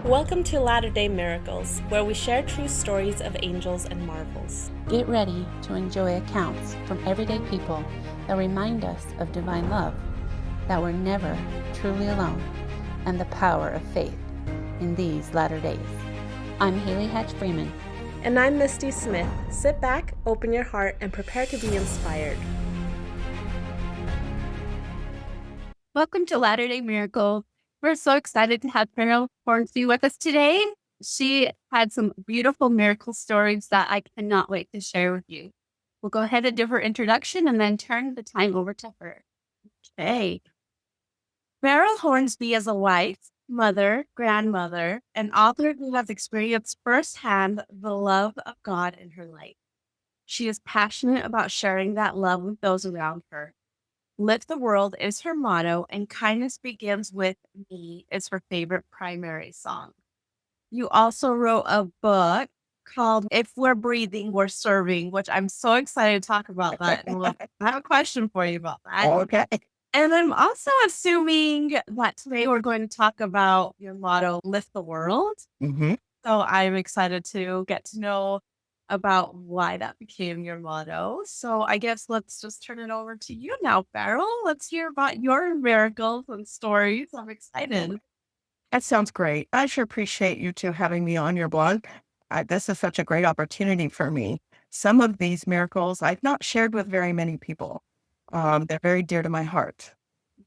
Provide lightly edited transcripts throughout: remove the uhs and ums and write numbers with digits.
Welcome to Latter-day Miracles, where we share true stories of angels and marvels. Get ready to enjoy accounts from everyday people that remind us of divine love, that we're never truly alone, and the power of faith in these latter days. I'm Haley Hatch Freeman. And I'm Misty Smith. Sit back, open your heart, and prepare to be inspired. Welcome to Latter-day Miracle. We're so excited to have Ferrell Hornsby with us today. She had some beautiful miracle stories that I cannot wait to share with you. We'll go ahead and do her introduction and then turn the time over to her. Okay. Ferrell Hornsby is a wife, mother, grandmother, and author who has experienced firsthand the love of God in her life. She is passionate about sharing that love with those around her. Lift the World is her motto, and Kindness Begins With Me is her favorite primary song. You also wrote a book called If We're Breathing, We're Serving, which I'm so excited to talk about that. And I have a question for you about that. Okay. And I'm also assuming that today we're going to talk about your motto, Lift the World. Mm-hmm. So I'm excited to get to know about why that became your motto. So I guess let's just turn it over to you now, Ferrell. Let's hear about your miracles and stories. I'm excited. That sounds great. I sure appreciate you two having me on your blog. This is such a great opportunity for me. Some of these miracles I've not shared with very many people. They're very dear to my heart.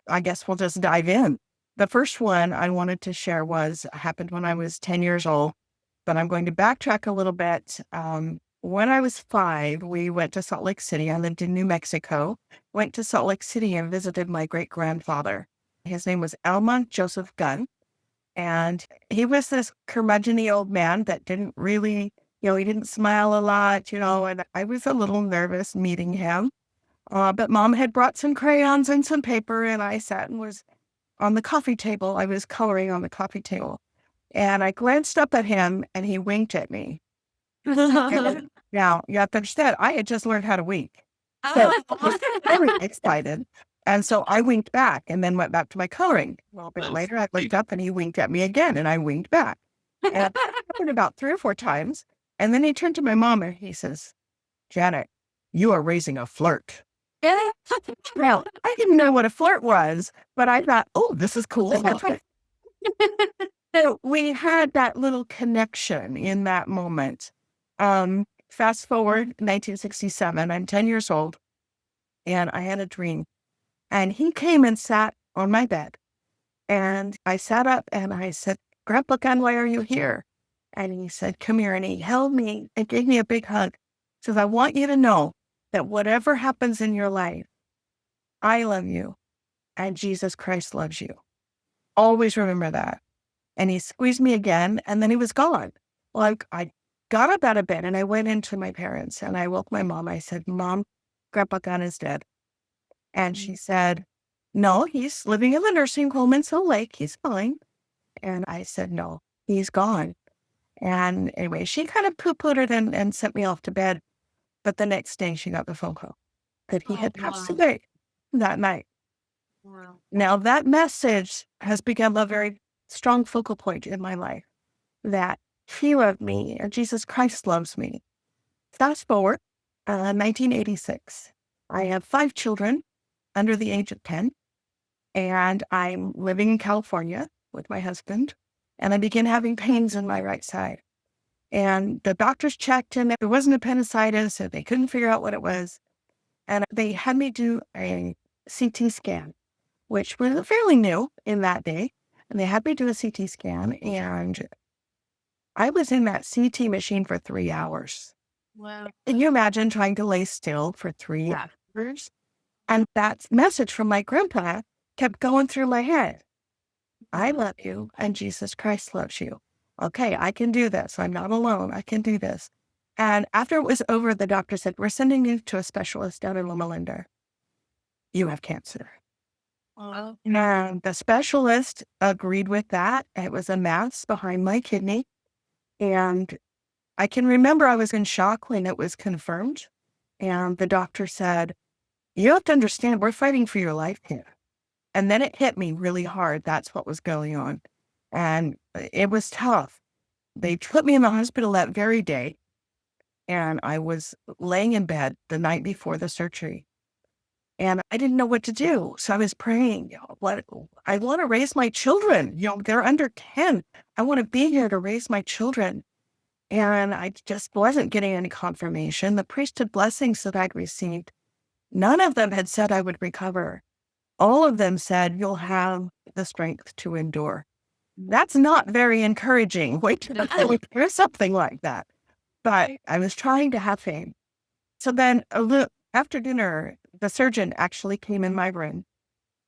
I guess we'll just dive in. The first one I wanted to share happened when I was 10 years old, but I'm going to backtrack a little bit. When I was 5, we went to Salt Lake City. I lived in New Mexico, went to Salt Lake City and visited my great-grandfather. His name was Alma Joseph Gunn. And he was this curmudgeon-y old man that didn't really, he didn't smile a lot, and I was a little nervous meeting him. But Mom had brought some crayons and some paper, and I sat and was on the coffee table. I was coloring on the coffee table. And I glanced up at him, and he winked at me. Now, you have to understand, I had just learned how to wink. So I was very excited. And so I winked back and then went back to my coloring. A little bit later, I looked up and he winked at me again, and I winked back. And that happened about 3 or 4 times. And then he turned to my mom and he says, "Janet, you are raising a flirt." Well, I didn't know what a flirt was, but I thought, oh, this is cool. So we had that little connection in that moment. Fast forward 1967, I'm 10 years old, and I had a dream. And he came and sat on my bed. And I sat up and I said, "Grandpa Gunn, why are you here?" And he said, "Come here." And he held me and gave me a big hug. He says, "I want you to know that whatever happens in your life, I love you and Jesus Christ loves you. Always remember that." And he squeezed me again, and then he was gone. Well, I got up out of bed and I went into my parents and I woke my mom. I said, "Mom, Grandpa Gunn is dead." And she said, "No, he's living in the nursing home in Salt Lake. He's fine." And I said, "No, he's gone." And anyway, she kind of poo-pooed it and sent me off to bed. But the next day she got the phone call that he had passed away that night. Wow. Now that message has become a very strong focal point in my life, that he loved me and Jesus Christ loves me. Fast forward, 1986. I have 5 children under the age of 10, and I'm living in California with my husband, and I began having pains in my right side. And the doctors checked, and it wasn't appendicitis, so they couldn't figure out what it was. And they had me do a CT scan, which was fairly new in that day. And they had me do a CT scan, and I was in that CT machine for 3 hours. Wow. Can you imagine trying to lay still for 3 hours? And that message from my grandpa kept going through my head. I love you and Jesus Christ loves you. Okay, I can do this. I'm not alone. I can do this. And after it was over, the doctor said, "We're sending you to a specialist down in Loma Linda. You have cancer." Wow. And the specialist agreed with that. It was a mass behind my kidney. And I can remember I was in shock when it was confirmed. And the doctor said, "You have to understand, we're fighting for your life here." And then it hit me really hard. That's what was going on. And it was tough. They put me in the hospital that very day, and I was laying in bed the night before the surgery. And I didn't know what to do. So I was praying, I want to raise my children. They're under 10. I want to be here to raise my children. And I just wasn't getting any confirmation. The priesthood blessings that I'd received, none of them had said I would recover. All of them said, you'll have the strength to endure. That's not very encouraging. Wait, there's something like that. But I was trying to have faith. So then after dinner, the surgeon actually came in my room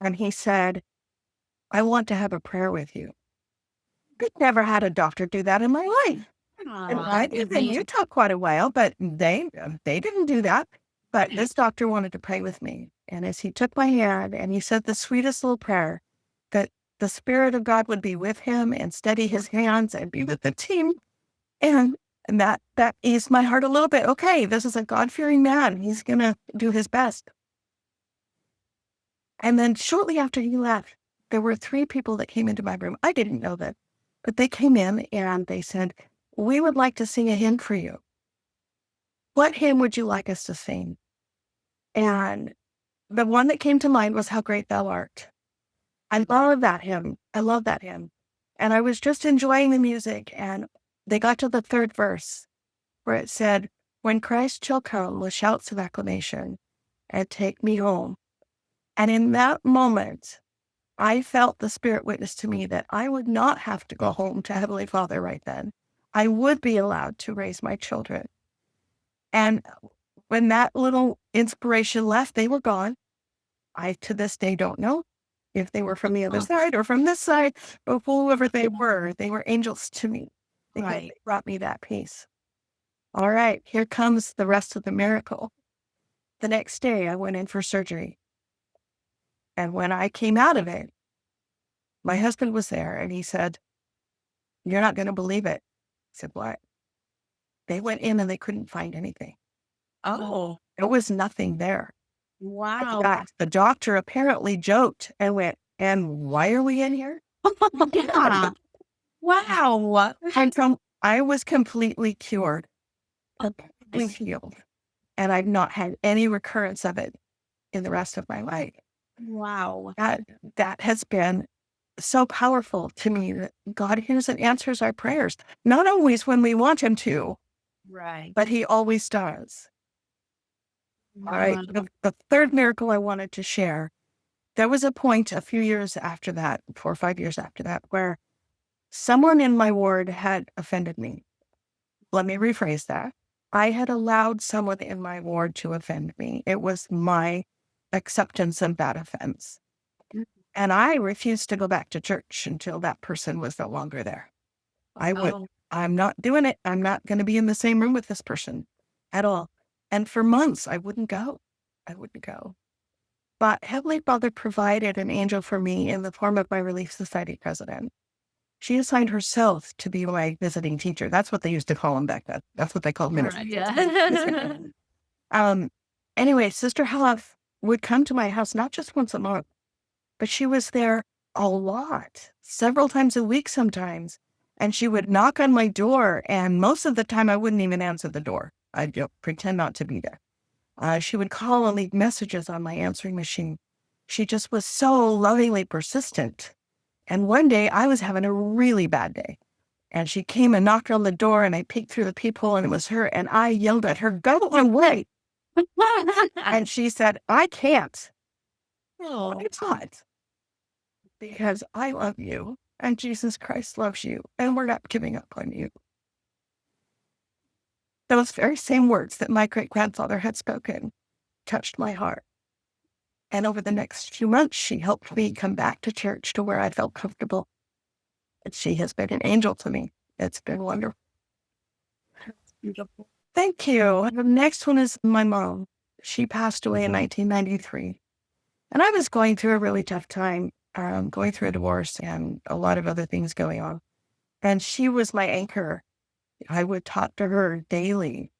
and he said, I want to have a prayer with you. I'd never had a doctor do that in my life. And I've been in Utah quite a while, but they didn't do that. But this doctor wanted to pray with me. And as he took my hand and he said the sweetest little prayer, that the Spirit of God would be with him and steady his hands and be with the team. And that eased my heart a little bit. Okay, this is a God-fearing man. He's going to do his best. And then shortly after he left, there were 3 people that came into my room. I didn't know that, but they came in and they said, we would like to sing a hymn for you. What hymn would you like us to sing? And the one that came to mind was How Great Thou Art. I love that hymn. I love that hymn. And I was just enjoying the music, and they got to the 3rd verse where it said, when Christ shall come with shouts of acclamation and take me home. And in that moment, I felt the Spirit witness to me that I would not have to go home to Heavenly Father right then. I would be allowed to raise my children. And when that little inspiration left, they were gone. I, to this day, don't know if they were from the other side or from this side, but whoever they were angels to me. They brought me that peace. All right, here comes the rest of the miracle. The next day, I went in for surgery. And when I came out of it, my husband was there and he said, you're not going to believe it. I said, what? They went in and they couldn't find anything. Oh, There was nothing there. wow. In fact, the doctor apparently joked and went, and why are we in here? Yeah. Wow. And so I was completely cured, completely healed. And I've not had any recurrence of it in the rest of my life. Wow. That has been so powerful to me that God hears and answers our prayers. Not always when we want him to, Right. but he always does. All right. The 3rd miracle I wanted to share, there was a point a few years after that, 4 or 5 years after that, where someone in my ward had offended me. Let me rephrase that. I had allowed someone in my ward to offend me. It was my acceptance of that offense. And I refused to go back to church until that person was no longer there. I'm not doing it. I'm not going to be in the same room with this person at all. And for months, I wouldn't go. But Heavenly Father provided an angel for me in the form of my Relief Society president. She assigned herself to be my visiting teacher. That's what they used to call them back then. That's what they called ministers. Yeah. Anyway, Sister Huff would come to my house not just once a month, but she was there a lot, several times a week sometimes. And she would knock on my door, and most of the time I wouldn't even answer the door. I'd pretend not to be there. She would call and leave messages on my answering machine. She just was so lovingly persistent. And one day I was having a really bad day. And she came and knocked on the door, and I peeked through the peephole, and it was her. And I yelled at her, go away. And she said, I can't. Oh, It's not. Because I love you, and Jesus Christ loves you, and we're not giving up on you. Those very same words that my great-grandfather had spoken touched my heart. And over the next few months, she helped me come back to church to where I felt comfortable. And she has been an angel to me. It's been wonderful. beautiful. Thank you. The next one is my mom. She passed away in 1993. And I was going through a really tough time, going through a divorce and a lot of other things going on. And she was my anchor. I would talk to her daily.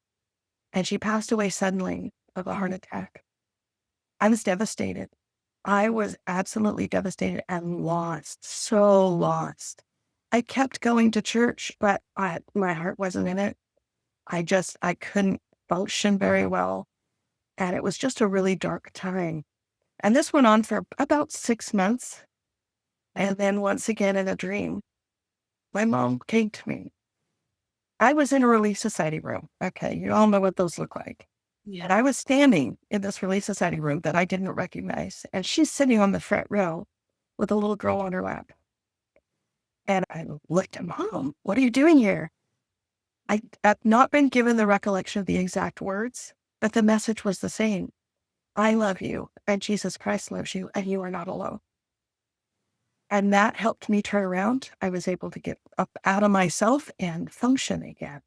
And she passed away suddenly of a heart attack. I was devastated. I was absolutely devastated and lost, so lost. I kept going to church, but my heart wasn't in it. I couldn't function very well. And it was just a really dark time. And this went on for about 6 months. And then once again in a dream, my mom came to me. I was in a Relief Society room. Okay, you all know what those look like. Yeah. And I was standing in this Relief Society room that I didn't recognize. And she's sitting on the front row with a little girl on her lap. And I looked at Mom, what are you doing here? I've not been given the recollection of the exact words, but the message was the same. I love you, and Jesus Christ loves you, and you are not alone. And that helped me turn around. I was able to get up out of myself and function again.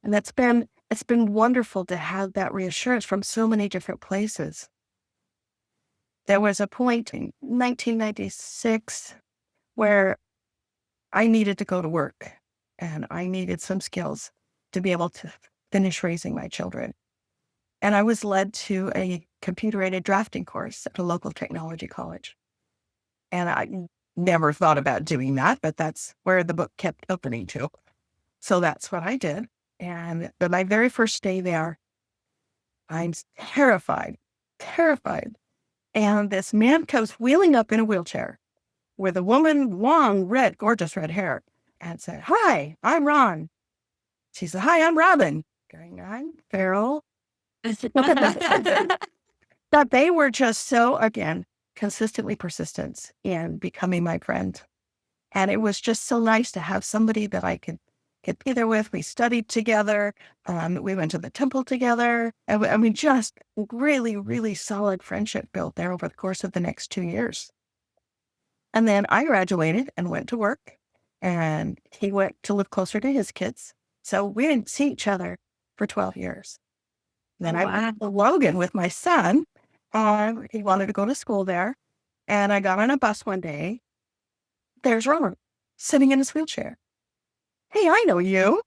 And it's been wonderful to have that reassurance from so many different places. There was a point in 1996 where I needed to go to work and I needed some skills to be able to finish raising my children. And I was led to a computer-aided drafting course at a local technology college. And I never thought about doing that, but that's where the book kept opening to. So that's what I did. And but my very first day there, I'm terrified. And this man comes wheeling up in a wheelchair with a woman, long, gorgeous red hair, and said, "Hi, I'm Ron." She said, "Hi, I'm Robin." Going, "I'm Ferrell." But they were just so, again, consistently persistent in becoming my friend. And it was just so nice to have somebody that I could be there with. We studied together. We went to the temple together. And we just really, really solid friendship built there over the course of the next 2 years. And then I graduated and went to work. And he went to live closer to his kids. So we didn't see each other for 12 years. Then I went to Logan with my son. He wanted to go to school there. And I got on a bus one day. There's Robert sitting in his wheelchair. "Hey, I know you."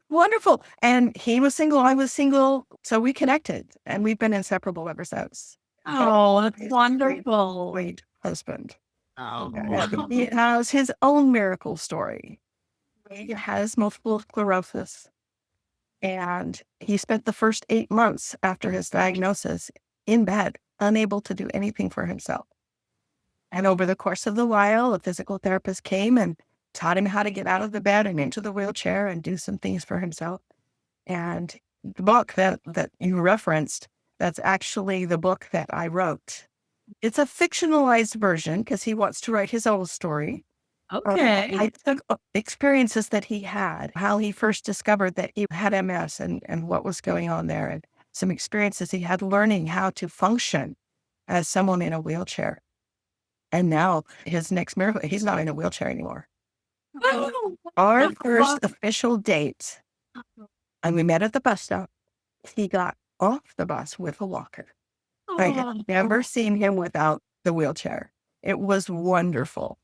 Wonderful. And he was single, I was single. So we connected and we've been inseparable ever since. Oh, that's wonderful. Great husband. Oh, And he has his own miracle story. He has multiple sclerosis. And he spent the first 8 months after his diagnosis in bed, unable to do anything for himself. And over the course of the while, a physical therapist came and taught him how to get out of the bed and into the wheelchair and do some things for himself. And the book that you referenced, that's actually the book that I wrote. It's a fictionalized version because he wants to write his own story. okay. I took experiences that he had, how he first discovered that he had MS and what was going on there, and some experiences he had learning how to function as someone in a wheelchair. And now his next miracle, he's not in a wheelchair anymore. Our first official date, and we met at the bus stop. He got off the bus with a walker. I had never seen him without the wheelchair. It was wonderful.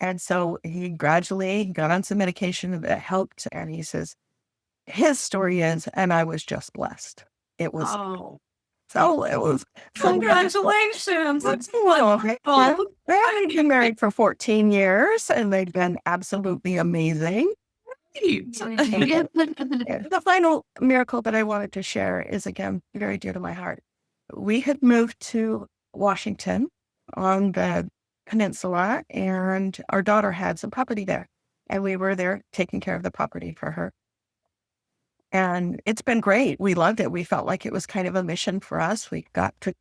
And so he gradually got on some medication that helped. And he says, his story is, and I was just blessed. It was, it was. Congratulations. That's wonderful. They've been married for 14 years and they've been absolutely amazing. The final miracle that I wanted to share is, again, very dear to my heart. We had moved to Washington on the peninsula, and our daughter had some property there. And we were there taking care of the property for her. And it's been great. We loved it. We felt like it was kind of a mission for us. We got to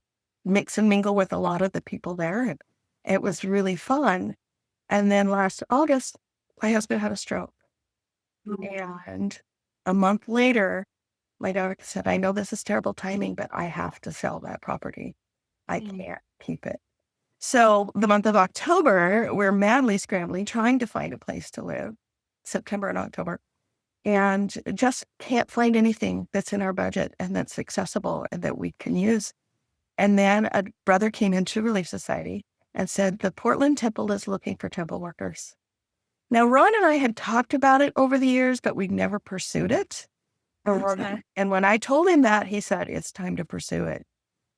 mix and mingle with a lot of the people there, and it was really fun. And then last August, my husband had a stroke. And a month later, my daughter said, "I know this is terrible timing, but I have to sell that property. I can't keep it." So the month of October, we're madly scrambling, trying to find a place to live, September and October, and just can't find anything that's in our budget and that's accessible and that we can use. And then a brother came into Relief Society and said, "The Portland Temple is looking for temple workers." Now, Ron and I had talked about it over the years, but we never pursued it. And when I told him that, he said, "It's time to pursue it."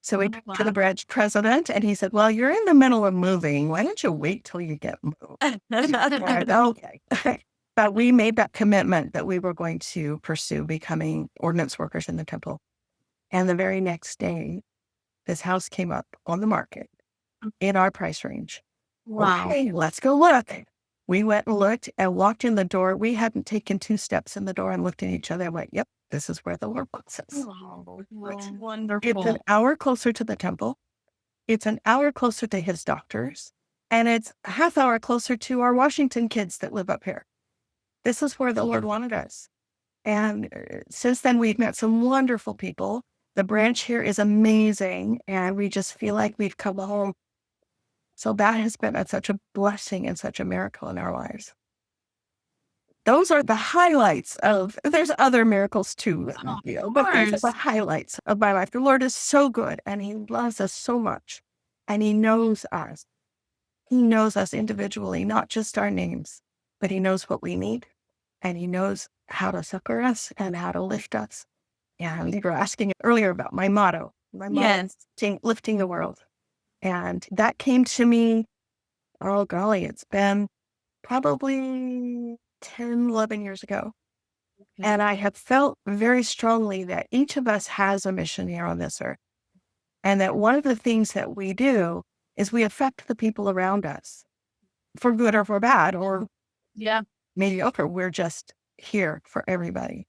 So we talked to the branch president, and he said, well, you're in the middle of moving. Why don't you wait till you get moved? Okay. But we made that commitment that we were going to pursue becoming ordinance workers in the temple. And the very next day, this house came up on the market in our price range. Wow. Okay, let's go look. We went and looked and walked in the door. We hadn't taken 2 steps in the door and looked at each other and went, yep, this is where the Lord wants us. Oh, that's It's wonderful. an hour closer to the temple. It's an hour closer to his doctors. And it's a half hour closer to our Washington kids that live up here. This is where the Lord wanted us. And since then, we've met some wonderful people. The branch here is amazing. And we just feel like we've come home. So that has been such a blessing and such a miracle in our lives. Those are the highlights of, there's other miracles too, but these are the highlights of my life. The Lord is so good and he loves us so much and he knows us. He knows us individually, not just our names, but he knows what we need and he knows how to succor us and how to lift us. And you were asking earlier about my motto. My motto is lifting the world. And that came to me, oh golly, it's been probably 10, 11 years ago. And I have felt very strongly that each of us has a mission here on this earth. And that one of the things that we do is we affect the people around us for good or for bad or mediocre. We're just here for everybody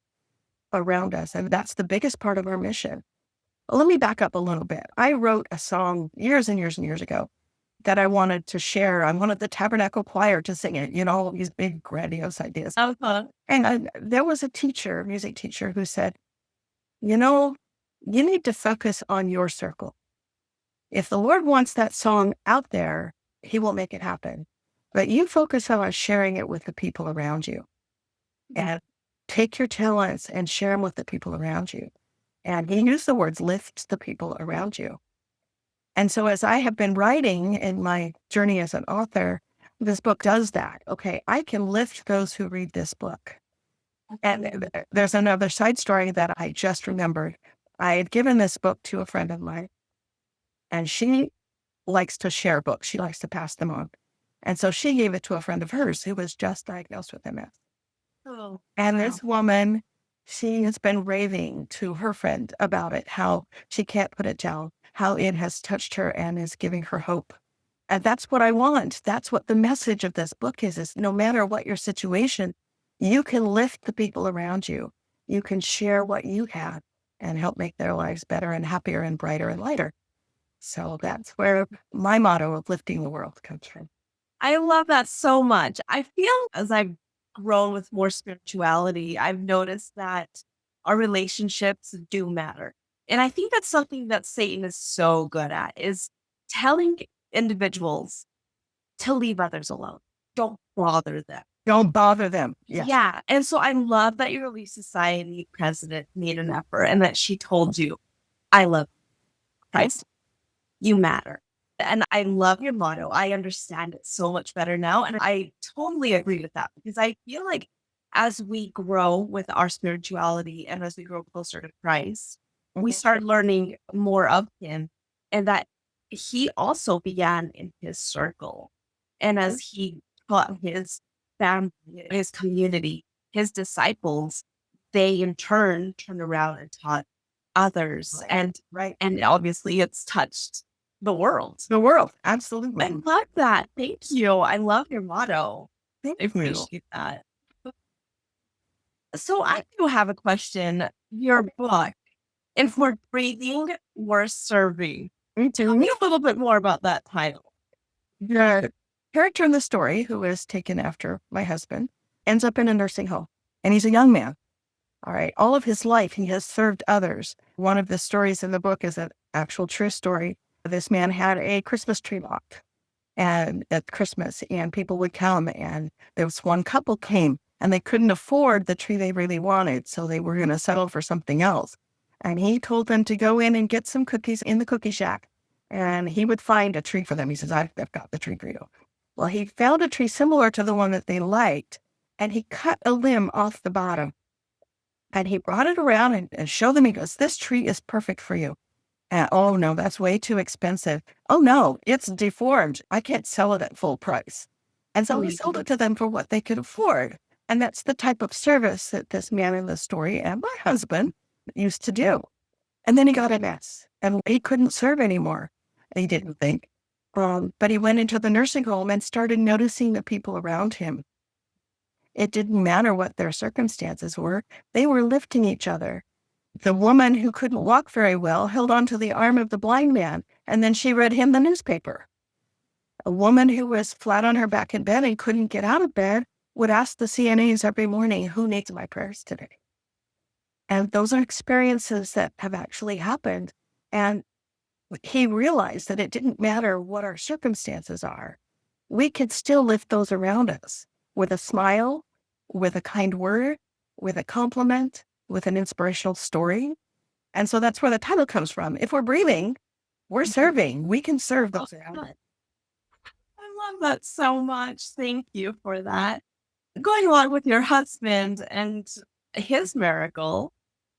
around us. And that's the biggest part of our mission. Well, let me back up a little bit. I wrote a song years and years and years ago that I wanted to share. I wanted the Tabernacle Choir to sing it, all these big grandiose ideas. And there was a teacher, music teacher, who said, you need to focus on your circle. If the Lord wants that song out there, he will make it happen. But you focus on sharing it with the people around you. And take your talents and share them with the people around you. And he used the words, lift the people around you. And so as I have been writing in my journey as an author, this book does that. Okay, I can lift those who read this book. And there's another side story that I just remembered. I had given this book to a friend of mine, and she likes to share books. She likes to pass them on. And so she gave it to a friend of hers who was just diagnosed with MS. And this woman, she has been raving to her friend about it, how she can't put it down, how it has touched her and is giving her hope. And that's what I want. That's what the message of this book is no matter what your situation, you can lift the people around you. You can share what you have and help make their lives better and happier and brighter and lighter. So that's where my motto of lifting the world comes from. I love that so much. I feel as I've grown with more spirituality, I've noticed that our relationships do matter. And I think that's something that Satan is so good at, is telling individuals to leave others alone. Don't bother them. Don't bother them. Yes. Yeah. And so I love that your Relief Society president made an effort and that she told you, I love Christ. You matter. And I love your motto. I understand it so much better now. And I totally agree with that because I feel like as we grow with our spirituality and as we grow closer to Christ, we start learning more of him and that he also began in his circle. And as he taught his family, his community, his disciples, they in turn turned around and taught others. And obviously it's touched the world. The world. Absolutely. I love that. Thank you. I love your motto. Thank I appreciate that. So I do have a question. Your book, if we're breathing, we're serving. Tell me a little bit more about that title. The character in the story, who is taken after my husband, ends up in a nursing home. And he's a young man. All right. All of his life, he has served others. One of the stories in the book is an actual true story. This man had a Christmas tree lot and at Christmas, and people would come, and there was one couple came and they couldn't afford the tree they really wanted. So they were going to settle for something else. And he told them to go in and get some cookies in the cookie shack. And he would find a tree for them. He says, I've got the tree for you. Well, he found a tree similar to the one that they liked, and he cut a limb off the bottom. And he brought it around and showed them. He goes, this tree is perfect for you. Oh, no, that's way too expensive. Oh, no, it's deformed. I can't sell it at full price. And so we sold it to them for what they could afford. And that's the type of service that this man in the story and my husband used to do. And then he got a mess and he couldn't serve anymore. He didn't think. But he went into the nursing home and started noticing the people around him. It didn't matter what their circumstances were. They were lifting each other. The woman who couldn't walk very well held onto the arm of the blind man, and then she read him the newspaper. A woman who was flat on her back in bed and couldn't get out of bed would ask the CNAs every morning, who needs my prayers today? And those are experiences that have actually happened. And he realized that it didn't matter what our circumstances are. We could still lift those around us with a smile, with a kind word, with a compliment, with an inspirational story. And so that's where the title comes from. If we're breathing, we're serving. We can serve those around us. I love that so much. Thank you for that. Going along with your husband and his miracle,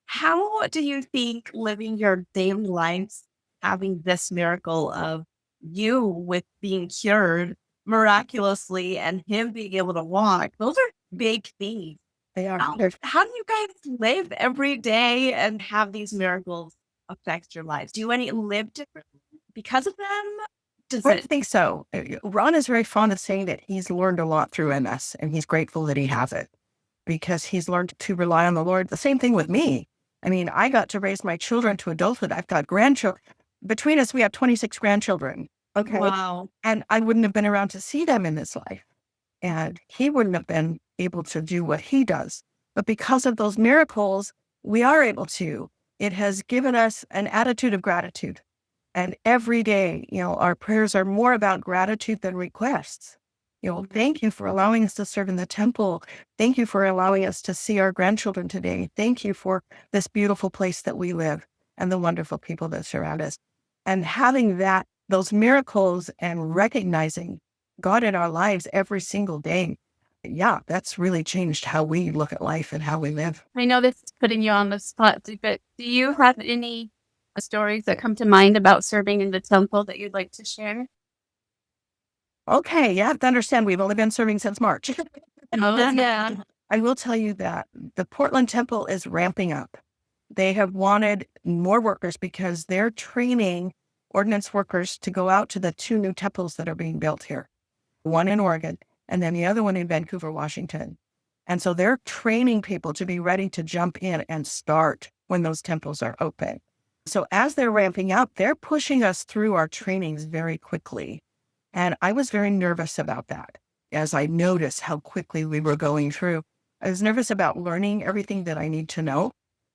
how do you think living your daily lives, having this miracle of you with being cured miraculously and him being able to walk, those are big things. They are. How do you guys live every day and have these miracles affect your lives? Do you live differently because of them? Does I it? think so. Ron is very fond of saying that he's learned a lot through MS, and he's grateful that he has it because he's learned to rely on the Lord. The same thing with me. I mean, I got to raise my children to adulthood. I've got grandchildren. Between us, we have 26 grandchildren. Okay. Wow. And I wouldn't have been around to see them in this life. And he wouldn't have been able to do what he does. But because of those miracles, we are able to. It has given us an attitude of gratitude. And every day, our prayers are more about gratitude than requests. Thank you for allowing us to serve in the temple. Thank you for allowing us to see our grandchildren today. Thank you for this beautiful place that we live and the wonderful people that surround us. And having those miracles and recognizing God in our lives every single day. Yeah, that's really changed how we look at life and how we live. I know this is putting you on the spot, but do you have any stories that come to mind about serving in the temple that you'd like to share? Okay, you have to understand we've only been serving since March. Oh, yeah. I will tell you that the Portland Temple is ramping up. They have wanted more workers because they're training ordinance workers to go out to the 2 new temples that are being built here. One in Oregon, and then the other one in Vancouver, Washington. And so they're training people to be ready to jump in and start when those temples are open. So as they're ramping up, they're pushing us through our trainings very quickly. And I was very nervous about that as I noticed how quickly we were going through. I was nervous about learning everything that I need to know.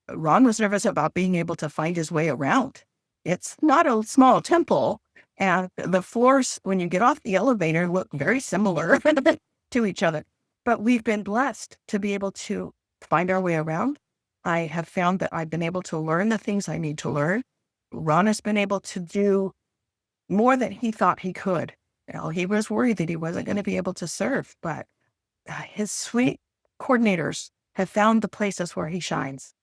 Ron was nervous about being able to find his way around. It's not a small temple. And the floors, when you get off the elevator, look very similar to each other. But we've been blessed to be able to find our way around. I have found that I've been able to learn the things I need to learn. Ron has been able to do more than he thought he could. He was worried that he wasn't going to be able to serve, but his sweet coordinators have found the places where he shines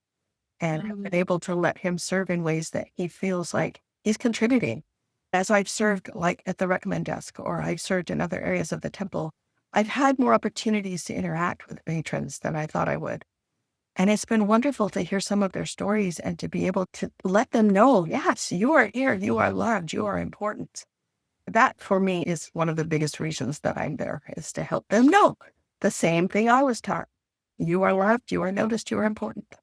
and have been able to let him serve in ways that he feels like he's contributing. As I've served like at the recommend desk or I've served in other areas of the temple, I've had more opportunities to interact with patrons than I thought I would. And it's been wonderful to hear some of their stories and to be able to let them know, yes, you are here, you are loved, you are important. That for me is one of the biggest reasons that I'm there, is to help them know the same thing I was taught. You are loved, you are noticed, you are important.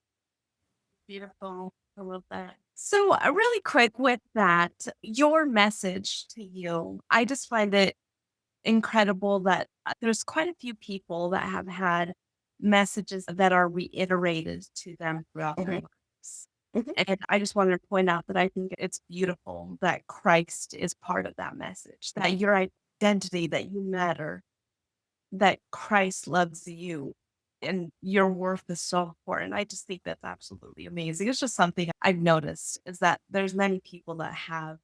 Beautiful. I love that. So, really quick with that, your message to you, I just find it incredible that there's quite a few people that have had messages that are reiterated to them throughout their lives. And I just wanted to point out that I think it's beautiful that Christ is part of that message, that your identity, that you matter, that Christ loves you, and your worth is so important. I just think that's absolutely amazing. It's just something I've noticed is that there's many people that have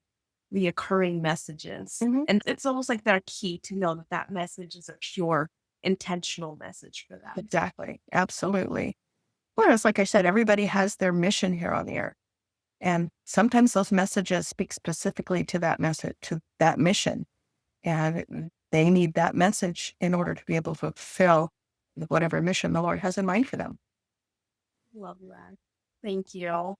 reoccurring messages, and it's almost like they're key to know that that message is a pure, intentional message for them. Exactly. Absolutely. Whereas, like I said, everybody has their mission here on the earth. And sometimes those messages speak specifically to that message, to that mission. And they need that message in order to be able to fulfill whatever mission the Lord has in mind for them. Love that. Thank you.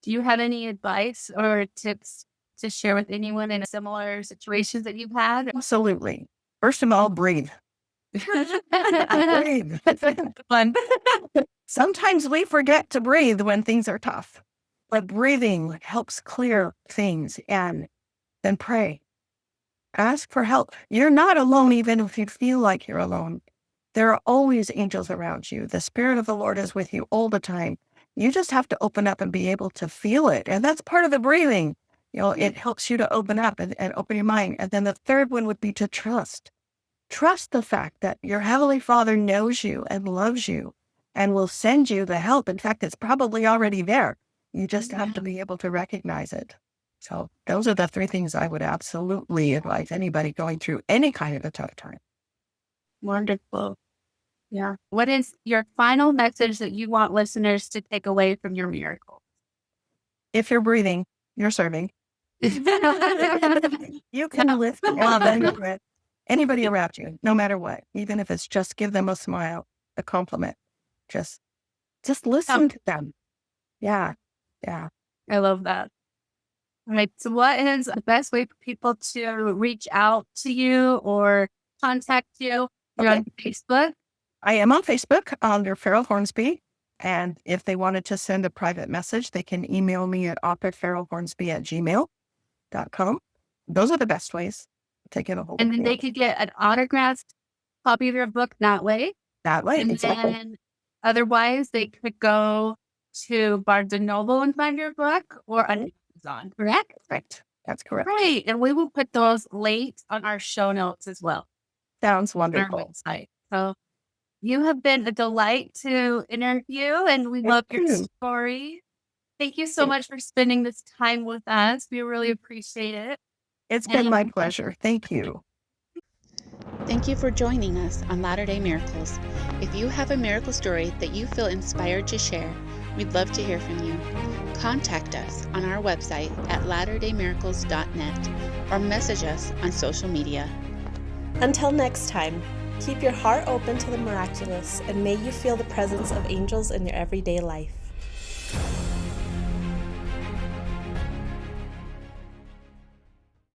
Do you have any advice or tips to share with anyone in similar situations that you've had? Absolutely. First of all, breathe. Breathe. Fun. Sometimes we forget to breathe when things are tough, but breathing helps clear things, and then pray. Ask for help. You're not alone, even if you feel like you're alone. There are always angels around you. The Spirit of the Lord is with you all the time. You just have to open up and be able to feel it. And that's part of the breathing. It helps you to open up and open your mind. And then the third one would be to trust. Trust the fact that your Heavenly Father knows you and loves you and will send you the help. In fact, it's probably already there. You just have to be able to recognize it. So those are the three things I would absolutely advise anybody going through any kind of a tough time. Wonderful. Yeah. What is your final message that you want listeners to take away from your miracle? If you're breathing, you're serving. You can lift anybody around you, no matter what, even if it's just give them a smile, a compliment. Just listen to them. Yeah. Yeah. I love that. All right. So what is the best way for people to reach out to you or contact you? You're on Facebook? I am on Facebook under Ferrell Hornsby. And if they wanted to send a private message, they can email me at authorferrellhornsby@gmail.com. Those are the best ways to get a hold of me. And then they could get an autographed copy of your book that way. That way, And exactly. then otherwise, they could go to Barnes & Noble and find your book or on Amazon, correct? Correct. That's correct. Right. And we will put those links on our show notes as well. Sounds On our wonderful. website. So you have been a delight to interview, and we love your story. Thank you so much for spending this time with us. We really appreciate it. It's been my pleasure. Thank you. Thank you for joining us on Latter-day Miracles. If you have a miracle story that you feel inspired to share, we'd love to hear from you. Contact us on our website at latterdaymiracles.net or message us on social media. Until next time, keep your heart open to the miraculous, and may you feel the presence of angels in your everyday life.